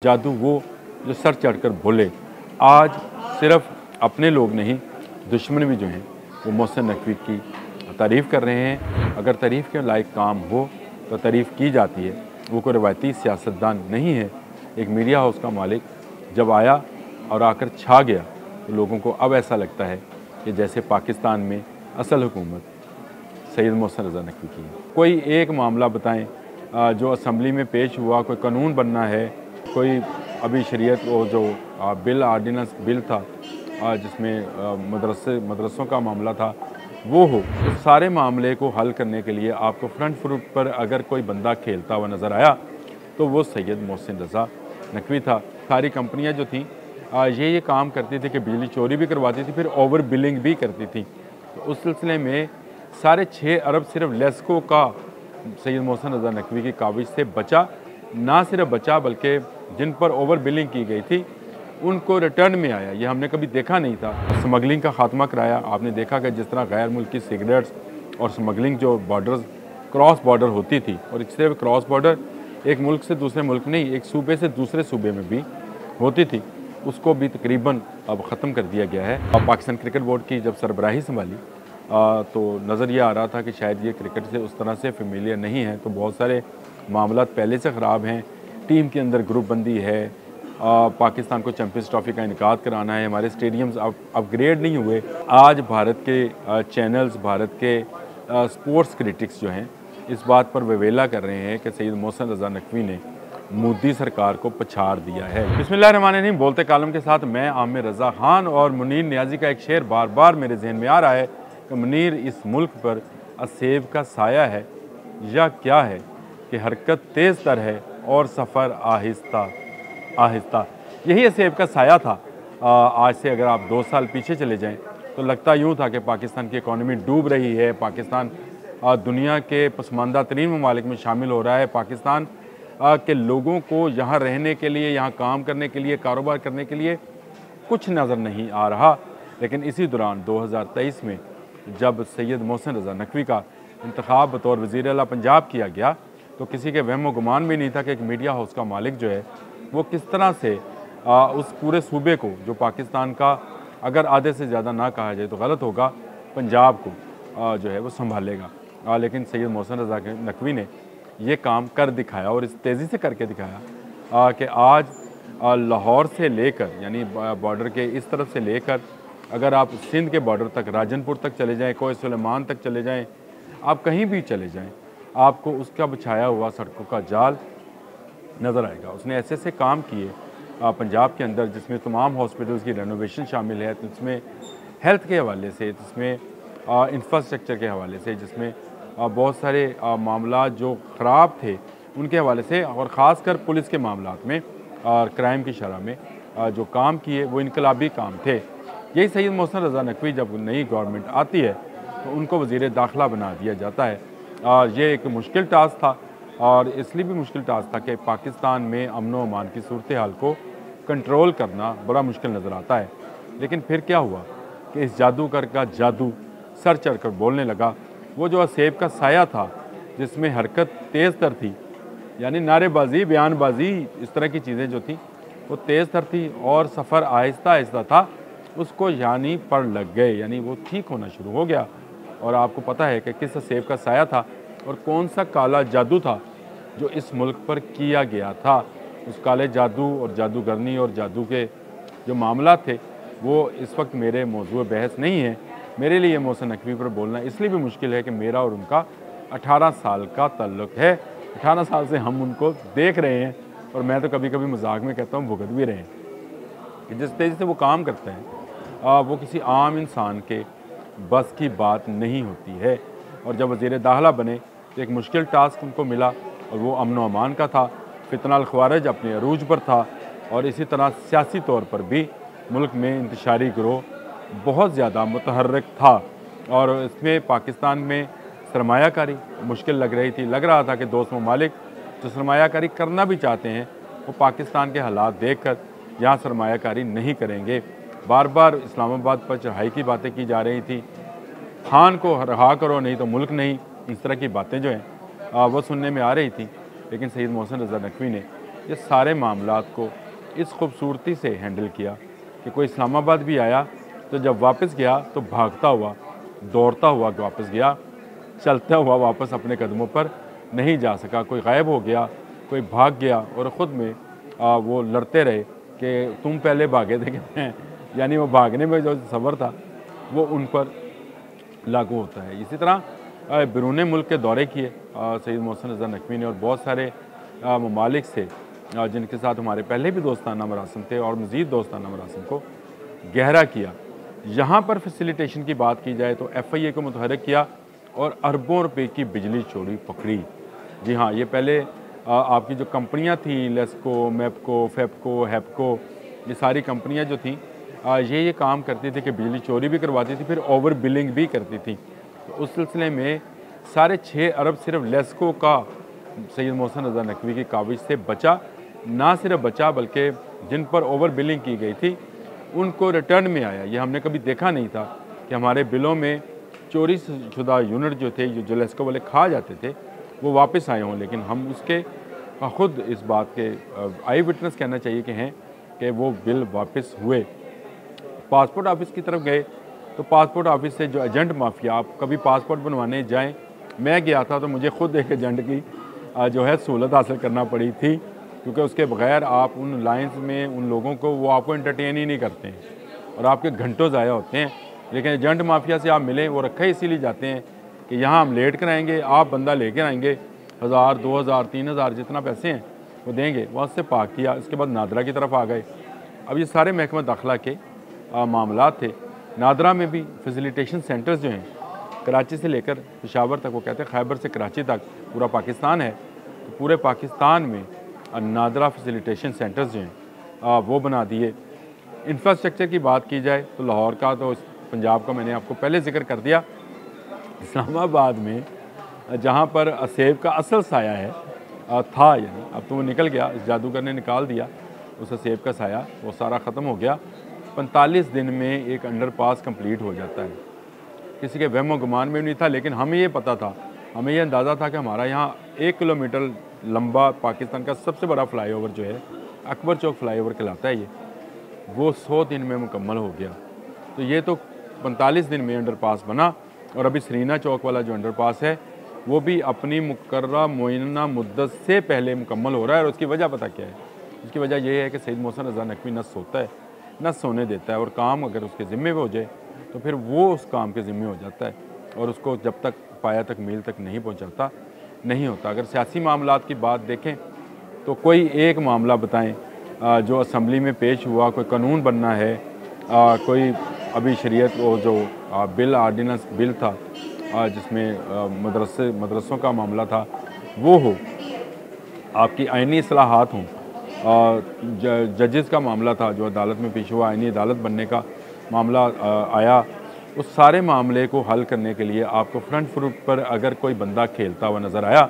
जादू वो जो सर चढ़कर बोले। आज सिर्फ अपने लोग नहीं, दुश्मन भी जो हैं वो मोहसिन नकवी की तारीफ़ कर रहे हैं। अगर तारीफ़ के लायक काम हो तो तारीफ़ की जाती है। वो कोई रवायती सियासतदान नहीं है। एक मीडिया हाउस का मालिक जब आया और आकर छा गया तो लोगों को अब ऐसा लगता है कि जैसे पाकिस्तान में असल हुकूमत सैयद मोहसिन रज़ा नकवी की है। कोई एक मामला बताएं जो असम्बली में पेश हुआ, कोई कानून बनना है, कोई अभी शरीयत वो जो बिल आर्डिनेंस बिल था जिसमें मदरसों का मामला था वो हो, तो सारे मामले को हल करने के लिए आपको फ्रंट फुट पर अगर कोई बंदा खेलता हुआ नज़र आया तो वो सैयद मोहसिन रज़ा नकवी था। सारी कंपनियां जो थीं ये काम करती थी कि बिजली चोरी भी करवाती थी, फिर ओवर बिलिंग भी करती थी। तो उस सिलसिले में 6.5 अरब सिर्फ लेस्को का सैयद मोहसिन रज़ा नकवी की काविश से बचा। ना सिर्फ बचा बल्कि जिन पर ओवर बिलिंग की गई थी उनको रिटर्न में आया। ये हमने कभी देखा नहीं था। स्मगलिंग का खात्मा कराया। आपने देखा कि जिस तरह गैर मुल्की सिगरेट्स और स्मगलिंग जो बॉर्डर्स क्रॉस बॉर्डर होती थी, और सिर्फ क्रॉस बॉर्डर एक मुल्क से दूसरे मुल्क नहीं, एक सूबे से दूसरे सूबे में भी होती थी, उसको भी तकरीबन अब ख़त्म कर दिया गया है। अब पाकिस्तान क्रिकेट बोर्ड की जब सरबराही संभाली तो नज़र ये आ रहा था कि शायद ये क्रिकेट से उस तरह से फेमिलियर नहीं है। तो बहुत सारे मामला पहले से ख़राब हैं। टीम के अंदर ग्रुप बंदी है। पाकिस्तान को चैम्पियंस ट्रॉफी का इनकाद कराना है। हमारे स्टेडियम्स अपग्रेड नहीं हुए। आज भारत के चैनल्स, भारत के स्पोर्ट्स क्रिटिक्स जो हैं इस बात पर वेवेला कर रहे हैं कि सैयद मोहसिन रज़ा नकवी ने मोदी सरकार को पछाड़ दिया है। बिस्मिल्लाहिर्रहमानिर्रहीम। बोलते कालम के साथ मैं आमिर रज़ा खान। और मुनीर नियाज़ी का एक शेर बार बार मेरे जहन में आ रहा है कि मुनीर, इस मुल्क पर असेब का साया है या क्या है कि हरकत तेज़ तर है और सफ़र आहिस्ता आहिस्ता। यही असेब का साया था। आज से अगर आप 2 साल पीछे चले जाएं तो लगता यूँ था कि पाकिस्तान की इकॉनमी डूब रही है, पाकिस्तान दुनिया के पसमानदा तरीन ममालिक में शामिल हो रहा है, पाकिस्तान के लोगों को यहाँ रहने के लिए, यहाँ काम करने के लिए, कारोबार करने के लिए कुछ नज़र नहीं आ रहा। लेकिन इसी दौरान 2023 में जब सैयद मोहसिन रज़ा नकवी का इंतखाब बतौर वज़ीर आला पंजाब किया गया तो किसी के वहम गुमान भी नहीं था कि एक मीडिया हाउस का मालिक जो है वो किस तरह से उस पूरे सूबे को, जो पाकिस्तान का अगर आधे से ज़्यादा ना कहा जाए तो गलत होगा, पंजाब को जो है वो संभालेगा। लेकिन सैयद मोहसिन रज़ा नकवी ने ये काम कर दिखाया और इस तेज़ी से करके दिखाया कि आज लाहौर से लेकर, यानी बॉर्डर के इस तरफ से लेकर अगर आप सिंध के बॉर्डर तक, राजनपुर तक चले जाएँ, कोई सुलेमान तक चले जाएँ, आप कहीं भी चले जाएँ, आपको उसका बिछाया हुआ सड़कों का जाल नज़र आएगा। उसने ऐसे ऐसे काम किए पंजाब के अंदर जिसमें तमाम हॉस्पिटल्स की रेनोवेशन शामिल है, जिसमें हेल्थ के हवाले से, जिसमें इंफ्रास्ट्रक्चर के हवाले से, जिसमें बहुत सारे मामला जो ख़राब थे उनके हवाले से, और ख़ास कर पुलिस के मामलात में और क्राइम की शरह में जो काम किए वो इनकलाबी काम थे। यही सैयद मोहसिन रज़ा नकवी जब नई गवर्नमेंट आती है तो उनको वज़ीर दाखिला बना दिया जाता है। और ये एक मुश्किल टास्क था, और इसलिए भी मुश्किल टास्क था कि पाकिस्तान में अमन व अमान की सूरत हाल को कंट्रोल करना बड़ा मुश्किल नज़र आता है। लेकिन फिर क्या हुआ कि इस जादूगर का जादू सर चढ़कर बोलने लगा। वो जो असेब का साया था जिसमें हरकत तेज़ तर थी, यानी नारेबाजी, बयानबाजी, इस तरह की चीज़ें जो थी वो तेज़ तर थी, और सफ़र आहिस्ता आहिस्ता था, उसको यानी पर लग गए, यानी वो ठीक होना शुरू हो गया। और आपको पता है कि किस असेब का साया था और कौन सा काला जादू था जो इस मुल्क पर किया गया था। उस काले जादू और जादूगरनी और जादू के जो मामला थे वो इस वक्त मेरे मौजूद बहस नहीं है। मेरे लिए मोहसिन नकवी पर बोलना इसलिए भी मुश्किल है कि मेरा और उनका 18 साल का ताल्लुक़ है। 18 साल से हम उनको देख रहे हैं, और मैं तो कभी कभी मजाक में कहता हूँ भुगत भी रहे हैं कि जिस तेज़ी से वो काम करते हैं वो किसी आम इंसान के बस की बात नहीं होती है। और जब वज़ीर दाखिला बने तो एक मुश्किल टास्क उनको मिला, और वो अमन व अमान का था। फितना अल ख़वारिज अपने अरूज पर था, और इसी तरह सियासी तौर पर भी मुल्क में इंतशारी गिरोह बहुत ज़्यादा मुतहर्रिक था, और इसमें पाकिस्तान में सरमायाकारी मुश्किल लग रही थी। लग रहा था कि दोस्त ममालिक जो सरमायाकारी करना भी चाहते हैं वो पाकिस्तान के हालात देख कर यहाँ सरमायाकारी नहीं करेंगे। बार बार इस्लामाबाद पर चढ़ाई की बातें की जा रही थी, खान को रहा करो नहीं तो मुल्क नहीं, इस तरह की बातें जो हैं वो सुनने में आ रही थी। लेकिन सैयद मोहसिन रज़ा नकवी ने ये सारे मामलात को इस खूबसूरती से हैंडल किया कि कोई इस्लामाबाद भी आया तो जब वापस गया तो भागता हुआ, दौड़ता हुआ वापस गया, चलता हुआ वापस अपने कदमों पर नहीं जा सका। कोई गायब हो गया, कोई भाग गया और ख़ुद में वो लड़ते रहे कि तुम पहले भागे थे कि मैं, यानी वो भागने में जो सब्र था वो उन पर लागू होता है। इसी तरह बैरून मुल्क के दौरे किए सैयद मोहसिन रज़ा नकवी ने और बहुत सारे ममालिक से जिनके साथ हमारे पहले भी दोस्ताना मरासिम थे और मज़ीद दोस्ताना मरासिम को गहरा किया। यहाँ पर फैसिलिटेशन की बात की जाए तो FIA को मुतहर्रिक किया और अरबों रुपए की बिजली चोरी पकड़ी। जी हाँ, ये पहले आपकी जो कंपनियाँ थी, लेस्को, मैपको, फेपको, हैपको, ये सारी कंपनियाँ जो थीं ये काम करती थी कि बिजली चोरी भी करवाती थी, फिर ओवर बिलिंग भी करती थी। तो उस सिलसिले में 6.5 अरब सिर्फ लेस्को का सैयद मोहसिन रज़ा नकवी की काविश से बचा। ना सिर्फ बचा बल्कि जिन पर ओवर बिलिंग की गई थी उनको रिटर्न में आया। ये हमने कभी देखा नहीं था कि हमारे बिलों में चोरी शुदा यूनिट जो थे, जो लेस्को वाले खा जाते थे, वो वापस आए हों। लेकिन हम उसके ख़ुद इस बात के आई विटनेस कहना चाहिए कि हैं कि वो बिल वापस हुए। पासपोर्ट ऑफिस की तरफ गए तो पासपोर्ट ऑफिस से जो एजेंट माफिया, आप कभी पासपोर्ट बनवाने जाएं, मैं गया था तो मुझे ख़ुद एक एजेंट की जो है सहूलत हासिल करना पड़ी थी, क्योंकि उसके बगैर आप उन लाइन्स में उन लोगों को, वो आपको एंटरटेन ही नहीं करते हैं और आपके घंटों ज़ाया होते हैं। लेकिन एजेंट माफिया से आप मिलें, वो रखे इसीलिए जाते हैं कि यहाँ हम लेट कराएँगे, आप बंदा लेकर आएँगे, 1000, 2000, 3000 जितना पैसे हैं वो देंगे। वहाँ से पाक किया। इसके बाद नादरा की तरफ आ गए। अब ये सारे महकमा दाखिला के मामला थे। नादरा में भी फैसिलिटेशन सेंटर्स जो हैं, कराची से लेकर पेशावर तक, वो कहते हैं खैबर से कराची तक पूरा पाकिस्तान है, तो पूरे पाकिस्तान में नादरा फैसिलिटेशन सेंटर्स जो हैं वो बना दिए। इंफ्रास्ट्रक्चर की बात की जाए तो लाहौर का, तो पंजाब का मैंने आपको पहले जिक्र कर दिया। इस्लामाबाद में जहाँ पर असेब का असल साया है था, यानी अब तो वो निकल गया, इस जादूगर ने निकाल दिया उस असेब का साया, वो सारा ख़त्म हो गया। 45 दिन में एक अंडरपास कंप्लीट हो जाता है। किसी के वहम गुमान में भी नहीं था, लेकिन हमें ये पता था, हमें ये अंदाज़ा था कि हमारा यहाँ 1 किलोमीटर लंबा पाकिस्तान का सबसे बड़ा फ़्लाईओवर जो है अकबर चौक फ़्लाईओवर कहलाता है, ये वो 100 दिन में मुकम्मल हो गया। तो ये तो 45 दिन में अंडरपास बना। और अभी सरीना चौक वाला जो अंडरपास है वो भी अपनी मुकर्ररा मुअय्यना मुद्दत से पहले मुकम्मल हो रहा है। और उसकी वजह पता क्या है? उसकी वजह यह है कि सैयद मोहसिन रज़ा नकवी न सोता है न सोने देता है, और काम अगर उसके ज़िम्मे हो जाए तो फिर वो उस काम के ज़िम्मे हो जाता है और उसको जब तक पाया तक मील तक नहीं पहुँचाता नहीं होता। अगर सियासी मामलात की बात देखें तो कोई एक मामला बताएं जो असम्बली में पेश हुआ, कोई कानून बनना है, कोई अभी शरीयत वो जो बिल आर्डिनेंस बिल था जिसमें मदरसों का मामला था वो हो, आपकी आइनी इस्लाहात हों, जजेस का मामला था जो अदालत में पेश हुआ, आइनी अदालत बनने का मामला आया, उस सारे मामले को हल करने के लिए आपको फ्रंट फुट पर अगर कोई बंदा खेलता हुआ नज़र आया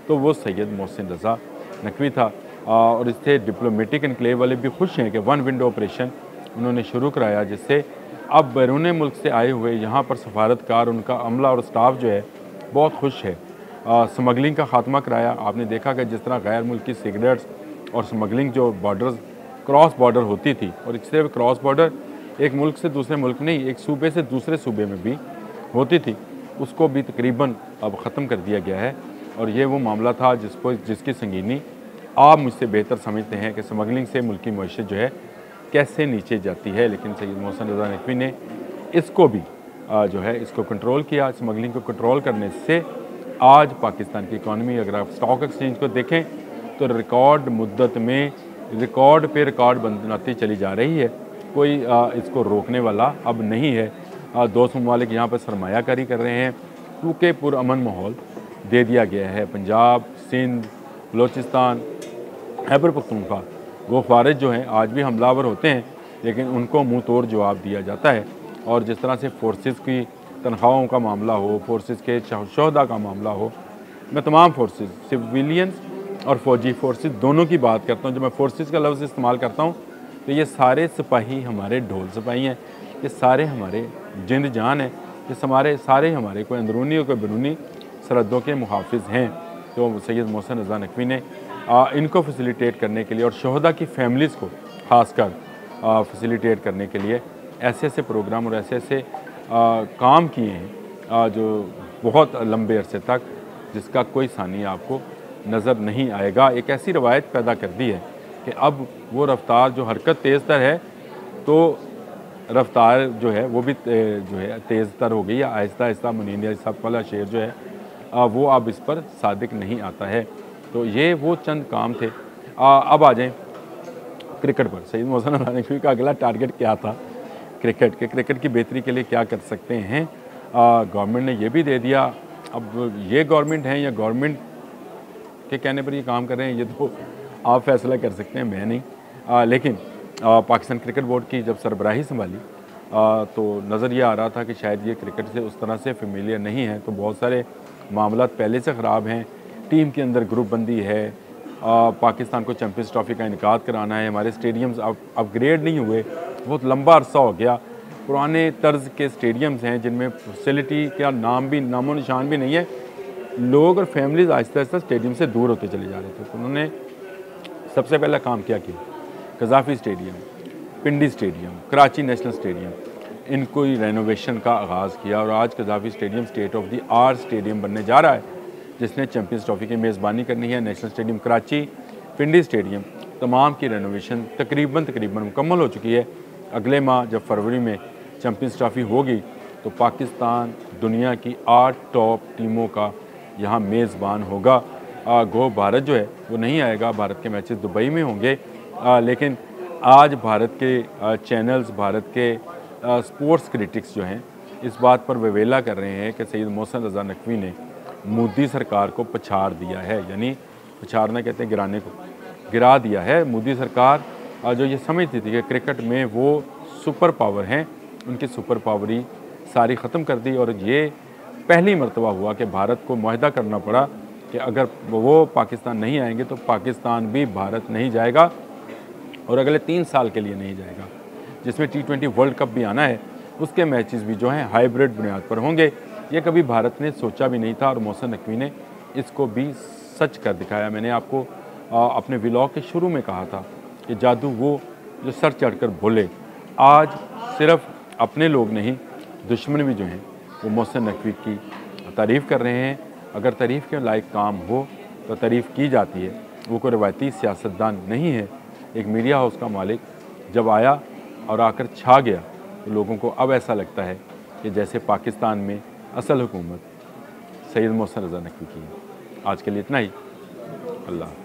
तो वो सैयद मोहसिन रज़ा नकवी था। और इससे डिप्लोमेटिक इनक्लेव वाले भी खुश हैं कि वन विंडो ऑपरेशन उन्होंने शुरू कराया, जिससे अब बैरून मुल्क से आए हुए यहाँ पर सफारतकार, उनका अमला और स्टाफ जो है बहुत खुश है। स्मगलिंग का ख़ात्मा कराया। आपने देखा कि जिस तरह गैर मुल्की सिगरेट्स और स्मगलिंग जो बॉर्डर्स क्रॉस बॉर्डर होती थी, और सिर्फ क्रॉस बॉर्डर एक मुल्क से दूसरे मुल्क नहीं, एक सूबे से दूसरे सूबे में भी होती थी, उसको भी तकरीबन अब ख़त्म कर दिया गया है। और ये वो मामला था जिसकी संगीनी आप मुझसे बेहतर समझते हैं कि स्मगलिंग से मुल्की मईशत जो है कैसे नीचे जाती है। लेकिन सैयद मोहसिन रज़ा नकवी ने इसको भी जो है इसको कंट्रोल किया। स्मगलिंग को कंट्रोल करने से आज पाकिस्तान की इकॉनमी, अगर आप स्टॉक एक्सचेंज को देखें तो रिकॉर्ड मुद्दत में रिकॉर्ड पे रिकॉर्ड बनाती चली जा रही है। कोई इसको रोकने वाला अब नहीं है। दोस्त ममालिक यहाँ पर सरमायाकारी कर रहे हैं क्योंकि पुरअमन माहौल दे दिया गया है। पंजाब, सिंध, बलोचिस्तान, खैबर पख्तूनख्वा वो खारिज जो हैं आज भी हमलावर होते हैं, लेकिन उनको मुंह तोड़ जवाब दिया जाता है। और जिस तरह से फोर्सेस की तनख्वाहों का मामला हो, फोर्सेस के शहदा का मामला हो, मैं तमाम फोर्सेस, सिविलियंस और फौजी फोर्सेस दोनों की बात करता हूँ। जब मैं फोर्सेस का लफ्ज़ इस्तेमाल करता हूँ तो ये सारे सिपाही हमारे ढोल सिपाही हैं, ये सारे हमारे जिंद जान हैं, ये सारे हमारे कोई अंदरूनी और कोई बैरूनी सरहदों के मुहाफिज हैं। तो सैयद मोहसिन रज़ा नकवी ने इनको फैसिलिटेट करने के लिए और शहदा की फैमिलीज़ को ख़ासकर फैसिलिटेट करने के लिए ऐसे ऐसे प्रोग्राम और ऐसे ऐसे काम किए हैं जो बहुत लंबे अरसे तक जिसका कोई सानी आपको नज़र नहीं आएगा। एक ऐसी रवायत पैदा कर दी है कि अब वो रफ्तार जो हरकत तेज़ तर है तो रफ्तार जो है वो भी जो है तेज़ तर हो गई है। आहिस्ता आहिस्ता मुनीर साहब वाला शेर जो है वो अब इस पर सादिक नहीं आता है। तो ये वो चंद काम थे। अब आ जाएं क्रिकेट पर। सईद मोहसिन नकवी का अगला टारगेट क्या था? क्रिकेट की बेहतरी के लिए क्या कर सकते हैं? गवर्नमेंट ने ये भी दे दिया। अब ये गवर्नमेंट है या गवर्नमेंट के कहने पर ये काम कर रहे हैं, ये तो आप फैसला कर सकते हैं, मैं नहीं। लेकिन पाकिस्तान क्रिकेट बोर्ड की जब सरबराही संभाली तो नज़र ये आ रहा था कि शायद ये क्रिकेट से उस तरह से फेमिलियर नहीं है। तो बहुत सारे मामला पहले से ख़राब हैं। टीम के अंदर ग्रुप बंदी है। पाकिस्तान को चैम्पियंस ट्रॉफी का इनकाद कराना है। हमारे स्टेडियम्स अपग्रेड नहीं हुए, बहुत लंबा अरसा हो गया। पुराने तर्ज के स्टेडियम्स हैं जिनमें फैसिलिटी का नामो निशान भी नहीं है। लोग और फैमिलीज़ आहिस्ता आहिस्ता स्टेडियम से दूर होते चले जा रहे थे। तो उन्होंने सबसे पहला काम क्या किया? Gaddafi Stadium, Pindi Stadium, Karachi National Stadium, इनको ही रेनोवेशन का आगाज़ किया और आज Gaddafi Stadium state of the art stadium बनने जा रहा है, जिसने चैम्पियंस ट्रॉफी की मेज़बानी करनी है। नेशनल स्टेडियम कराची, पिंडी स्टेडियम, तमाम की रेनोवेशन तकरीबन मुकम्मल हो चुकी है। अगले माह जब फरवरी में चैम्पियंस ट्रॉफी होगी तो पाकिस्तान दुनिया की 8 टॉप टीमों का यहाँ मेज़बान होगा। गो भारत जो है वो नहीं आएगा, भारत के मैचेस दुबई में होंगे। लेकिन आज भारत के चैनल्स, भारत के स्पोर्ट्स क्रिटिक्स जो हैं इस बात पर वेवेला कर रहे हैं कि सईद मोहसिन रज़ा नकवी ने मोदी सरकार को पछाड़ दिया है। यानी पछाड़ना कहते हैं गिराने को, गिरा दिया है। मोदी सरकार जो ये समझती थी कि क्रिकेट में वो सुपर पावर हैं, उनकी सुपर पावरी सारी ख़त्म कर दी। और ये पहली मरतबा हुआ कि भारत को मुआहदा करना पड़ा कि अगर वो पाकिस्तान नहीं आएंगे तो पाकिस्तान भी भारत नहीं जाएगा और अगले 3 साल के लिए नहीं जाएगा। जिसमें T20 वर्ल्ड कप भी आना है, उसके मैचेस भी जो हैं हाइब्रिड बुनियाद पर होंगे। ये कभी भारत ने सोचा भी नहीं था और मोहसिन नकवी ने इसको भी सच कर दिखाया। मैंने आपको अपने व्लॉग के शुरू में कहा था कि जादू वो जो सर चढ़कर बोले। आज सिर्फ अपने लोग नहीं, दुश्मन भी जो हैं वो मोहसिन नकवी की तारीफ़ कर रहे हैं। अगर तारीफ़ के लायक काम हो तो तारीफ़ की जाती है। वो कोई रवायती सियासतदान नहीं है। एक मीडिया हाउस का मालिक जब आया और आकर छा गया तो लोगों को अब ऐसा लगता है कि जैसे पाकिस्तान में असल हुकूमत सईद मोहसिन रज़ा नकवी की है। आज के लिए इतना ही। अल्लाह।